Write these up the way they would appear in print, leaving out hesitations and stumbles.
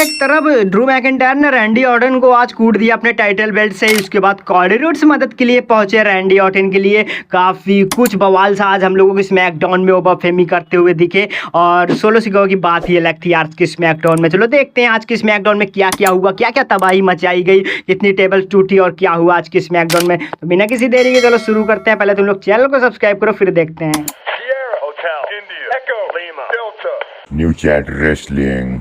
एक तरफ Drew McIntyre ने रैंडी ऑर्टन को आज कूट दिया अपने टाइटल बेल्ट से। उसके बाद कॉडी रोड्स मदद के लिए पहुंचे रैंडी ऑर्टन के लिए। काफी कुछ बवाल सा आज हम लोगों को स्मैकडाउन में ओवर फेमी करते हुए दिखे और सोलो सिकोआ की बात ही अलग थी आज के स्मैकडाउन में। चलो देखते हैं आज के स्मैकडाउन में क्या क्या हुआ, क्या क्या तबाही मचाई गई, कितनी टेबल टूटी और क्या हुआ आज के स्मैकडाउन में। तो बिना किसी देरी के चलो शुरू करते हैं। पहले तुम लोग चैनल को सब्सक्राइब करो फिर देखते हैं। New Chat Wrestling।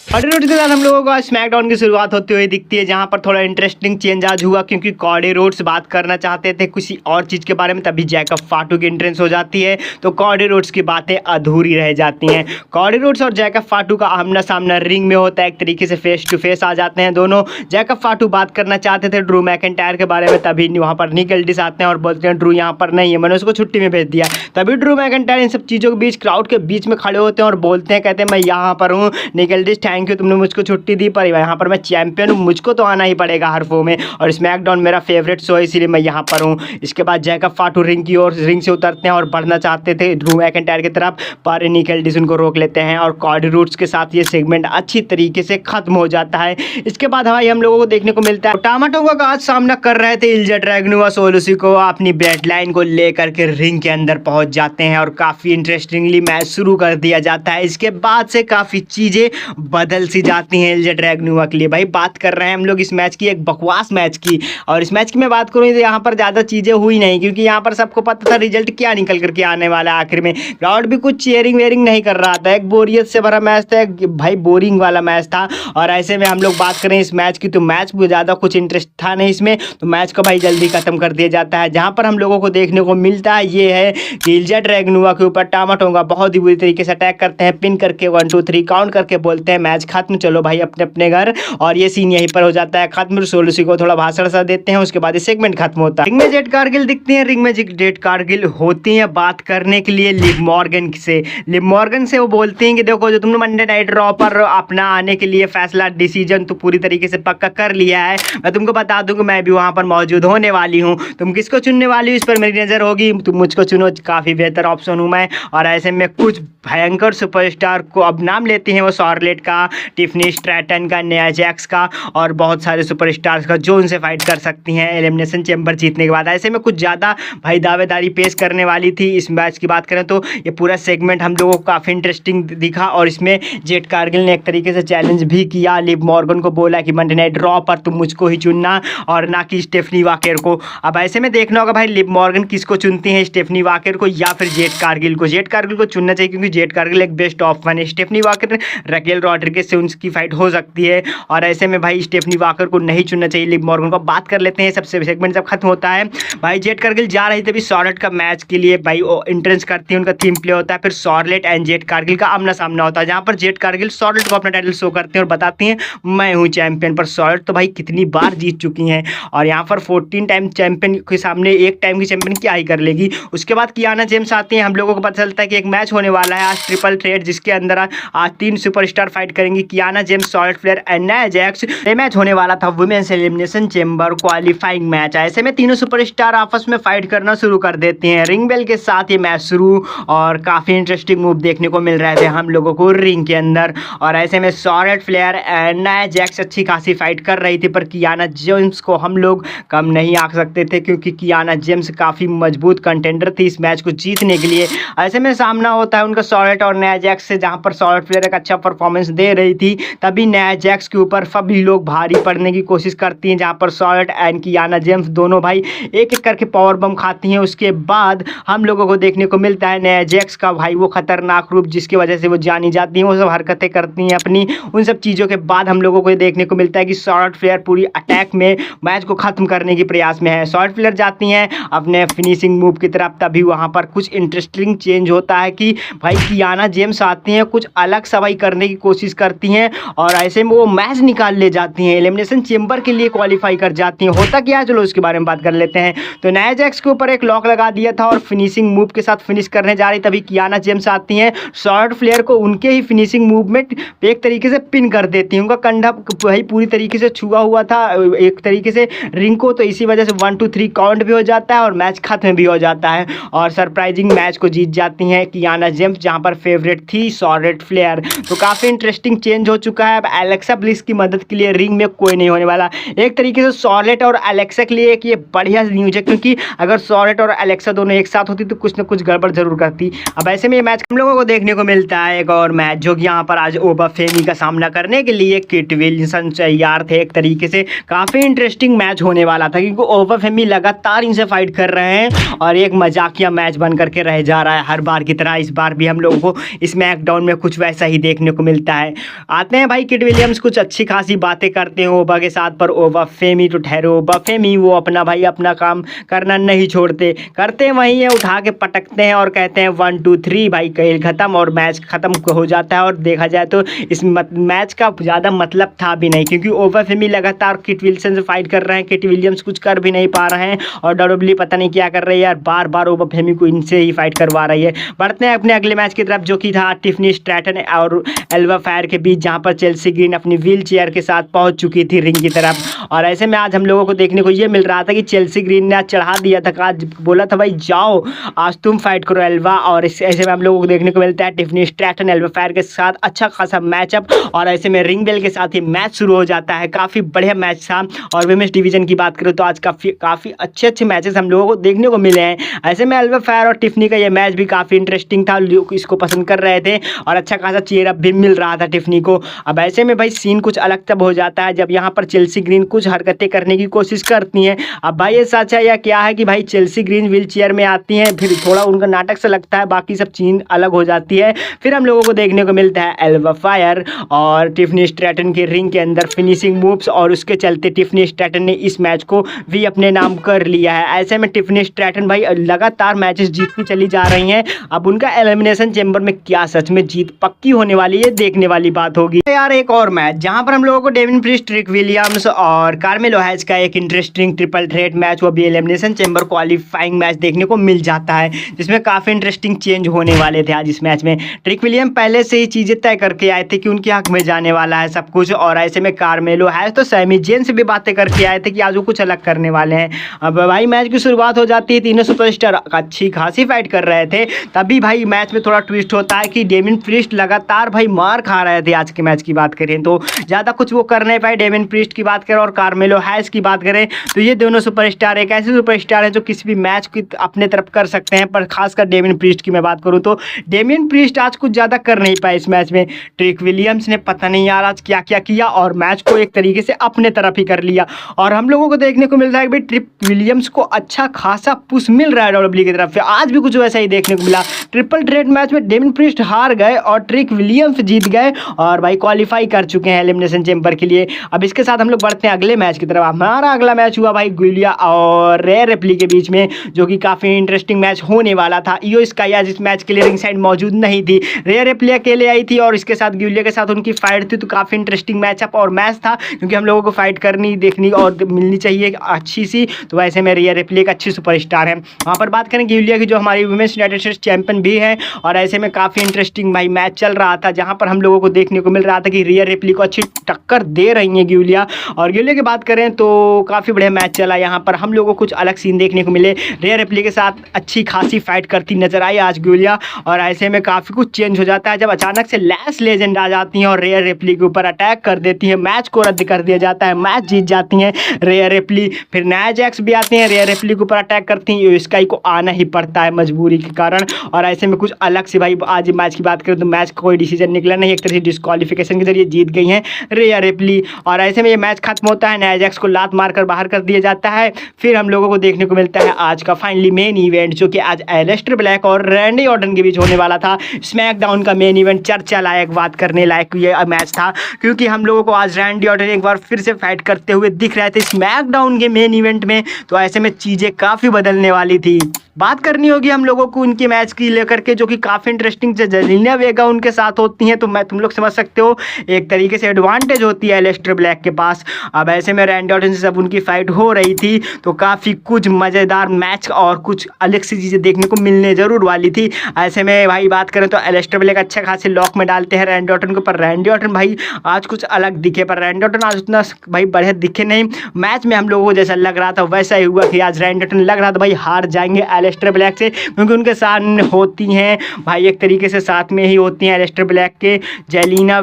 Cody Rhodes के साथ हम लोगों को आज स्मैकडाउन की शुरुआत होती हुई दिखती है, जहां पर थोड़ा इंटरेस्टिंग चेंज आज हुआ क्योंकि कॉडी रोड्स बात करना चाहते थे किसी और चीज़ के बारे में, तभी जैकब फाटू की एंट्रेंस हो जाती है तो कॉडी रोड्स की बातें अधूरी रह जाती हैं। कॉडी रोड्स और जैकब फाटू का आमना सामना रिंग में होता है, एक तरीके से फेस टू फेस आ जाते हैं दोनों। जैकब फाटू बात करना चाहते थे ड्रू मैकिंटायर के बारे में, तभी वहाँ पर निक एल्डिस आते हैं और बोलते हैं ड्रू यहाँ पर नहीं है, मैंने उसको छुट्टी में भेज दिया। तभी ड्रू मैकिंटायर इन सब चीज़ों के बीच क्राउड के बीच में खड़े होते हैं और बोलते हैं, कहते हैं मैं यहाँ पर हूँ निक एल्डिस, थैंक यू तुमने मुझको छुट्टी दी, पर यहाँ पर मैं चैंपियन हूँ, मुझको तो आना ही पड़ेगा हर शो में और स्मैकडाउन मेरा फेवरेट शो है इसीलिए मैं यहाँ पर हूँ। इसके बाद जैकब फाटू रिंग से उतरते हैं और बढ़ना चाहते थे ड्रू मैकिंटायर की तरफ, पर निक एल्डिस उनको रोक लेते हैं और कॉडी रोड्स के साथ ये सेगमेंट अच्छी तरीके से खत्म हो जाता है। इसके बाद भाई हम लोगों को देखने को मिलता है टामाटोंगा का आज सामना कर रहे थे इल्जा ड्रैगन व सोलो सिकोआ अपनी ब्लड लाइन को लेकर के रिंग के अंदर पहुंच जाते हैं और काफ़ी इंटरेस्टिंगली मैच शुरू कर दिया जाता है। इसके बाद से काफ़ी चीज़ें बदल सी जाती हैं इल्जा ड्रैगन के लिए। भाई बात कर रहे हैं हम लोग इस मैच की, एक बकवास मैच की, और इस मैच की मैं बात करूँ तो यहाँ पर ज़्यादा चीज़ें हुई नहीं क्योंकि यहाँ पर सबको पता था रिजल्ट क्या निकल करके आने वाला है। आखिर में क्राउड भी कुछ चीयरिंग वेयरिंग नहीं कर रहा था, एक बोरियत से भरा मैच था, एक भाई बोरिंग वाला मैच था। और ऐसे में हम लोग बात करें इस मैच की तो मैच में ज़्यादा कुछ इंटरेस्ट था नहीं इसमें, तो मैच को भाई जल्दी खत्म कर दिया जाता है। जहाँ पर हम लोगों को देखने को मिलता है ये है कि इल्जा ड्रैगन के ऊपर टामाटोंगा बहुत ही बुरी तरीके से अटैक करते हैं, पिन करके 1 2 3 काउंट करके बोलते हैं मैच खत्म, चलो भाई अपने अपने घर, और ये सीन यहीं पर हो जाता है खत्म। सोलो सिकोआ थोड़ा भाषण सा देते हैं, उसके बाद ये सेगमेंट खत्म होता है। रिंग में जेड कारगिल दिखती हैं, रिंग में जेड कारगिल होती हैं बात करने के लिए लिव मॉर्गन से। लिव मॉर्गन से वो बोलती हैं कि देखो जो तुमने मंडे नाइट रॉ पर अपना आने के लिए फैसला डिसीजन तो पूरी तरीके से पक्का कर लिया है, मैं तुमको बता दूं कि मैं भी वहां पर मौजूद होने वाली हूं, तुम किसको चुनने वाली हो इस पर मेरी नजर होगी, तुम मुझको चुनो, काफी बेहतर ऑप्शन हूं मैं। और ऐसे में कुछ भयंकर सुपरस्टार को अब नाम लेती हैं वो शॉर्लेट का, टिफनी स्ट्रैटन का, न्या जैक्स का और बहुत सारे सुपरस्टार्स का जो उनसे फाइट कर सकती हैं एलिमिनेशन चैम्बर जीतने के बाद। ऐसे में कुछ ज़्यादा भाई दावेदारी पेश करने वाली थी। इस मैच की बात करें तो ये पूरा सेगमेंट हम लोगों को काफ़ी इंटरेस्टिंग दिखा और इसमें जेड कारगिल ने एक तरीके से चैलेंज भी किया, लिव मॉर्गन को बोला कि मंडे नाइट रॉ पर तुम मुझको ही चुनना और ना कि स्टेफनी वाकेर को। अब ऐसे में देखना होगा भाई लिव मॉर्गन किसको चुनती हैं, स्टेफनी वाकेर को या फिर जेड कारगिल को। जेड कारगिल को चुनना चाहिए क्योंकि जेड कारगिल एक बेस्ट ऑप्शन है। स्टेफनी वाकेर रकेल रॉड्रिगेज से उनकी फाइट हो सकती है और ऐसे में भाई स्टेफनी वाकर को नहीं चुनना चाहिए लिव मॉर्गन को। बात कर लेते हैं सबसे सेगमेंट जब खत्म होता है भाई जेड कारगिल जा रही थी अभी शॉर्लेट का मैच के लिए, भाई वो एंट्रेंस करती है, उनका थीम प्ले होता है, फिर शॉर्लेट एंड जेड कारगिल का आमना सामना होता है जहां पर जेड कारगिल शॉर्लेट को अपना टाइटल शो करते हैं और बताती हैं मैं हूं चैंपियन। पर शॉर्लेट तो भाई कितनी बार जीत चुकी हैं और यहाँ पर 14 टाइम चैंपियन के सामने एक टाइम की चैंपियन क्या ही कर लेगी। उसके बाद कियाना जेम्स आती हैं, हम लोगों को पता चलता है कि एक मैच होने वाला है आज ट्रिपल थ्रेट जिसके अंदर आज 3 सुपरस्टार फाइट करेंगी, Kiana James, Charlotte Flair and Nia Jax. ये मैच होने वाला था women's elimination chamber qualifying match. ऐसे में तीनों सुपरस्टार आपस में फाइट करना शुरू कर देते हैं। रिंग बेल के साथ ये मैच शुरू और काफी इंटरेस्टिंग मूव देखने को मिल रहे थे हम लोगों को रिंग के अंदर। और ऐसे में Charlotte Flair and Nia Jacques अच्छी खासी फाइट कर रही थी, पर कियाना जेम्स को हम लोग कम नहीं आंक सकते थे क्योंकि कियाना जेम्स काफी मजबूत कंटेंडर थी इस मैच को जीतने के लिए। ऐसे में सामना होता है उनका शॉर्लेट और न्या जैक्स से, जहां पर शॉर्लेट फ्लेयर एक अच्छा परफॉर्मेंस दे रही थी, तभी न्या जैक्स के ऊपर सभी लोग भारी पड़ने की कोशिश करती हैं, जहां पर शॉर्लेट एंड कियाना जेम्स दोनों भाई एक एक करके पावर बम खाती हैं। उसके बाद हम लोगों को देखने को मिलता है न्या जैक्स का भाई वो खतरनाक रूप जिसकी वजह से वो जानी जाती हैं, वो सब हरकतें करती हैं अपनी। उन सब चीज़ों के बाद हम लोगों को देखने को मिलता है कि शॉर्लेट फ्लेयर पूरी अटैक में मैच को खत्म करने की प्रयास में है। शॉर्लेट फ्लेयर जाती हैं अपने फिनिशिंग मूव की तरफ, तभी वहाँ पर कुछ इंटरेस्टिंग चेंज होता है कि भाई कियाना जेम्स आती हैं, कुछ अलग सा भाई करने की कोशिश करती हैं और ऐसे में वो मैच निकाल ले जाती हैं, एलिमिनेशन चेंबर के लिए क्वालिफाई कर जाती हैं। होता क्या है चलो उसके बारे में बात कर लेते हैं। तो नाया जैक्स के ऊपर एक लॉक लगा दिया था और फिनिशिंग मूव के साथ फिनिश करने जा रही, तभी कियाना जेम्स आती हैं, शॉर्ट फ्लेयर को उनके ही फिनिशिंग मूवमेंट एक तरीके से पिन कर देती हैं। उनका कंधा भाई पूरी तरीके से छुआ हुआ था एक तरीके से रिंग को, तो इसी वजह से 1 2 3 काउंट भी हो जाता है और मैच खत्म भी हो जाता है और सरप्राइजिंग मैच को जीत जाती हैं कियाना जेम्स, जहां पर फेवरेट थी शॉर्ट फ्लेयर। तो काफ़ी इंटरेस्टिंग चेंज हो चुका है। अब एलेक्सा ब्लिस की मदद के लिए रिंग में कोई नहीं होने वाला। एक तरीके से शॉर्लेट और एलेक्सा के लिए एक ये बढ़िया न्यूज है, क्योंकि अगर शॉर्लेट और एलेक्सा दोनों एक साथ होती तो कुछ ना कुछ गड़बड़ जरूर करती। अब ऐसे में ये मैच हम लोगों को देखने को मिलता है एक और मैच, जो कि यहाँ पर आज ओबाफेमी का सामना करने के लिए किट विल्सन तैयार थे। एक तरीके से काफ़ी इंटरेस्टिंग मैच होने वाला था, क्योंकि ओबाफेमी लगातार इनसे फाइट कर रहे हैं और एक मजाकिया मैच बन करके रह जा रहा है हर बार की तरह। इस बार भी हम लोगों को स्मैकडाउन में कुछ वैसा ही देखने को मिलता है। आते हैं भाई किट विलियम्स कुछ अच्छी खासी बातें करते हैं ओबा के साथ, पर ओबाफेमी तो ठहरे ओबाफेमी वो अपना भाई अपना काम करना नहीं छोड़ते, करते वही है, उठा के पटकते हैं और कहते हैं 1 2 3 भाई खेल खत्म और मैच खत्म हो जाता है। और देखा जाए तो इस मैच का ज़्यादा मतलब था भी नहीं, क्योंकि ओबाफेमी लगातार किट विल्सन से फाइट कर रहे हैं, किट विलियम्स कुछ कर भी नहीं पा रहे हैं और डब्ल्यूडब्ल्यूई पता नहीं क्या कर रही है यार, बार बार ओबाफेमी को इनसे ही फाइट करवा रही है। बढ़ते हैं अपने अगले मैच की तरफ, जो कि था टिफनी स्ट्रैटन और एल्वा फायर के बीच, जहां पर चेल्सी ग्रीन अपनी व्हील चेयर के साथ पहुंच चुकी थी रिंग की तरफ। और ऐसे में आज हम लोगों को देखने को ये मिल रहा था कि चेल्सी ग्रीन ने आज चढ़ा दिया था, आज बोला था भाई जाओ आज तुम फाइट करो एल्वा, और ऐसे में हम लोगों को देखने को मिलता है टिफनी स्ट्रैटन एल्वा फायर के साथ अच्छा खासा मैचअप, और ऐसे में रिंग बेल के साथ ही मैच शुरू हो जाता है। काफ़ी बढ़िया मैच था। और विमेंस डिवीजन की बात करूँ तो आज काफ़ी अच्छे मैचेस हम लोगों को देखने को मिले हैं। ऐसे में एल्वा फायर और टिफनी का ये मैच भी काफ़ी इंटरेस्टिंग था, लोग इसको पसंद कर रहे थे और अच्छा खासा चेयर अप भी मिल रहा था टिफनी को। अब ऐसे में भाई सीन कुछ अलग तब हो जाता है जब यहाँ पर चेल्सी ग्रीन कुछ हरकतें करने की कोशिश करती हैं। अब भाई ये सच है या क्या है कि भाई चेल्सी ग्रीन व्हील चेयर में आती हैं, फिर थोड़ा उनका नाटक से लगता है, बाकी सब चीज़ अलग हो जाती है। फिर हम लोगों को देखने को मिलता है एल्वा फायर और टिफनी स्ट्रैटन के रिंग के अंदर फिनिशिंग मूव्स, और उसके चलते टिफनी स्ट्रैटन ने इस मैच को भी अपने नाम कर लिया है। ऐसे में टिफनी स्ट्रैटन भाई लगातार मैचेस जीतती चली जा रही हैं। अब उनका एलिमिनेशन चेंबर में क्या सच में जीत पक्की होने वाली है, देखने वाली बात होगी। यार एक और मैच जहां पर हम लोगों को डेविन प्रीस्ट, ट्रिक विलियम्स और कार्मेलो हैज का एक इंटरेस्टिंग ट्रिपल थ्रेट मैच, वो भी एलिमिनेशन चेंबर क्वालिफाइंग मैच देखने को मिल जाता है, जिसमें काफ़ी इंटरेस्टिंग चेंज होने वाले थे आज इस मैच में। ट्रिक विलियम पहले से ही चीज़ें तय करके आए थे कि उनके हक में जाने वाला है सब कुछ, और ऐसे में कार्मेलो हैज तो सैमी जेन से भी बातें करके आए थे कि आज वो कुछ अलग करने वाले हैं। अब भाई मैच की शुरुआत हो जाती है, तीनों सुपरस्टार अच्छी खासी फाइट कर रहे थे, तभी भाई मैच में थोड़ा ट्विस्ट होता है कि डेविन प्रीस्ट लगातार भाई मार खा रहे थे। आज के मैच की बात करें तो ज़्यादा कुछ वो कर नहीं पाए। डेविन प्रीस्ट की बात करें और कार्मेलो हैज की बात करें तो ये दोनों सुपरस्टार एक ऐसे सुपरस्टार हैं जो किसी भी मैच की अपने तरफ कर सकते हैं, पर खासकर डेविन प्रीस्ट की मैं बात करूँ तो डेविन प्रीस्ट आज कुछ ज़्यादा कर नहीं पाए इस मैच में। ट्रिक विलियम्स ने पता नहीं यार आज क्या क्या किया और मैच को एक तरीके से अपने तरफ ही कर लिया, और हम लोगों को देखने को मिल रहा है कि भाई ट्रिक विलियम्स को अच्छा खासा पुश मिल रहा है डब्ल्यूडब्ल्यूई की तरफ से। आज भी कुछ वैसा ही देखने को मिला, ट्रिपल थ्रेट मैच में डेविन प्रीस्ट हार गए और ट्रिक विलियम्स जीत गए और भाई क्वालिफाई कर चुके हैं एलिमिनेशन चेंबर के लिए। अब इसके साथ हम लोग बढ़ते हैं अगले मैच की तरफ। हमारा अगला मैच हुआ भाई गुलिया और रेयर रिप्ली के बीच में, जो कि काफ़ी इंटरेस्टिंग मैच होने वाला था। इयो स्काई आज इस मैच के लिए रिंग साइड मौजूद नहीं थी, रेयर रिप्ली अकेले आई थी और इसके साथ गुलिया के साथ उनकी फाइट थी। तो काफ़ी इंटरेस्टिंग मैचअप और मैच था, क्योंकि हम लोगों को फाइट करनी देखनी और मिलनी चाहिए अच्छी सी। तो वैसे में रेयर रिप्ली एक अच्छी सुपरस्टार है। वहाँ पर बात करें गुलिया की, जो हमारी वुमेन्स यूनाइटेड स्टेट्स चैंपियन भी है, और ऐसे में काफ़ी इंटरेस्टिंग भाई मैच चल रहा था, जहाँ पर हम लोगों को देखने को मिल रहा था कि रेयर रिप्ली को अच्छी टक्कर दे रही है गुलिया। और गुलिया की बात करें तो काफ़ी बढ़िया मैच चला, यहाँ पर हम लोगों को कुछ अलग सीन देखने को मिले। रेयर रिप्ली के साथ अच्छी खासी फाइट करती नजर आई आज गुलिया, और ऐसे में काफ़ी कुछ चेंज हो जाता है जब अचानक से लैश लेजेंड आ जाती हैं और रेयर रिप्ली के ऊपर अटैक कर देती है। मैच को रद्द कर दिया जाता है, मैच जीत जाती हैं रेयर रिप्ली। फिर नाया जैक्स भी आते हैं, रेयर रिप्ली के ऊपर अटैक करती हैं, स्काई को आना ही पड़ता है मजबूरी के कारण। और ऐसे में कुछ अलग से भाई आज मैच की बात करें तो मैच का कोई डिसीजन निकला नहीं, एक तरह से डिस्क्वालिफिकेशन के जरिए जीत गई हैं रेयर रिप्ली। और ऐसे में ये मैच खत्म होता है, नाया जैक्स को लात मारकर बाहर कर दिया जाता है। फिर हम लोगों को देखने को मिलता है आज का फाइनली मेन इवेंट, जो कि आज एलेस्टर ब्लैक और रैंडी ऑर्टन के बीच होने वाला था। स्मैकडाउन का मेन इवेंट, चर्चा लायक बात करने लायक ये मैच था, क्योंकि हम लोगों को आज रैंडी ऑर्टन एक बार फिर से फाइट करते हुए दिख रहे थे स्मैकडाउन के मेन इवेंट में। तो ऐसे में चीज़ें काफ़ी बदलने वाली थी। बात करनी होगी हम लोगों को उनके मैच की लेकर के, जो कि काफ़ी इंटरेस्टिंग जेलिना वेगा उनके साथ होती हैं, तो मैं तुम लोग समझ सकते हो एक तरीके से एडवांटेज होती है एलिस्टर ब्लैक के पास। अब ऐसे में रैंडी ऑर्टन से जब उनकी फाइट हो रही थी तो काफ़ी कुछ मज़ेदार मैच और कुछ अलग सी चीज़ें देखने को मिलने ज़रूर वाली थी। ऐसे में भाई बात करें तो एलिस्टर ब्लैक अच्छे खासे लॉक में डालते हैं रैंडी ऑर्टन को, पर रैंडी ऑर्टन भाई आज कुछ अलग दिखे, पर रैंडी ऑर्टन आज उतना भाई बढ़िया दिखे नहीं। मैच में हम लोगों को जैसा लग रहा था वैसा ही हुआ कि आज रैंडी ऑर्टन लग रहा था भाई हार जाएंगे एलिस्टर ब्लैक से, क्योंकि उनके सामने होती हैं भाई एक तरीके से साथ में ही होती हैं एलिस्टर ब्लैक के जेलिना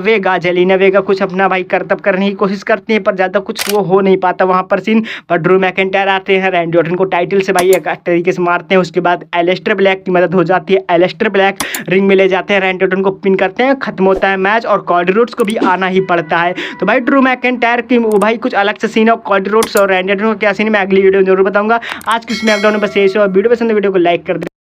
वेगा कुछ अपना भाई करतब करने की कोशिश करती हैं, पर ज़्यादा कुछ वो हो नहीं पाता वहाँ पर सीन। पर ड्रू मैकिंटायर आते हैं, रैंडी ऑर्टन को टाइटल से भाई एक तरीके से मारते हैं, उसके बाद एलिस्टर ब्लैक की मदद हो जाती है, एलिस्टर ब्लैक रिंग में ले जाते हैं, रैंडी ऑर्टन को पिन करते हैं, खत्म होता है मैच और कॉडी रोड्स को भी आना ही पड़ता है। तो भाई ड्रू मैकिंटायर की वो भाई कुछ अलग से सीन है, कॉडी रोड्स और रैंडी ऑर्टन को क्या सीन है मैं अगली वीडियो में जरूर बताऊंगा। आज की स्मैकडाउन में बस यही, वीडियो पसंद है वीडियो को लाइक कर दे।